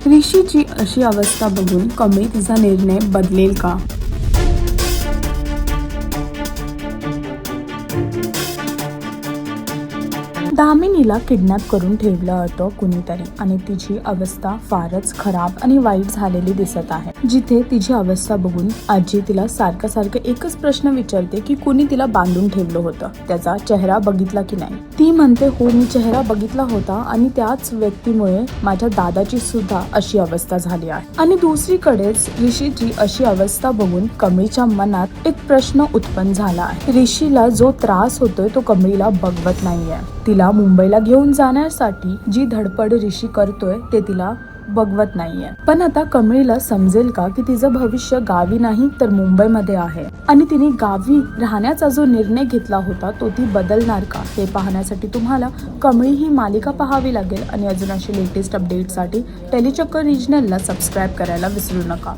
ऋषीची अशी अवस्था बघून कमळी तिचा निर्णय बदलेल का? दामिनीला किडनॅप करून ठेवलं होतं कुणीतरी आणि तिची अवस्था फारच खराब आणि वाईट झालेली दिसत आहे. जिथे तिची अवस्था बघून आजी तिला सारखं एकच प्रश्न विचारते की कुणी तिला बांधून ठेवलं होतं, त्याचा चेहरा बघितला की नाही. ती म्हणते हो, मी चेहरा बघितला होता आणि त्याच व्यक्तीमुळे माझ्या दादाची सुद्धा अशी अवस्था झाली आहे. आणि दुसरीकडेच ऋषीची अशी अवस्था बघून कमळीच्या मनात एक प्रश्न उत्पन्न झाला आहे. ऋषीला जो त्रास होतोय तो कमळीला बघवत नाहीये. तिला मुंबईला घेऊन जाण्यासाठी जी धडपड ऋषी करतोय ते तिला बघवत नाहीये. पण आता कमळीला समजेल का की तिचं भविष्य गावी नाही तर मुंबईमध्ये आहे आणि तिने गावी राहण्याचा जो निर्णय घेतला होता तो ती बदलणार का, हे पाहण्यासाठी तुम्हाला कमळी ही मालिका पाहावी लागेल. आणि अजून अशी लेटेस्ट अपडेटसाठी टेलीचक्कर रिजनलला सबस्क्राईब करायला विसरू नका.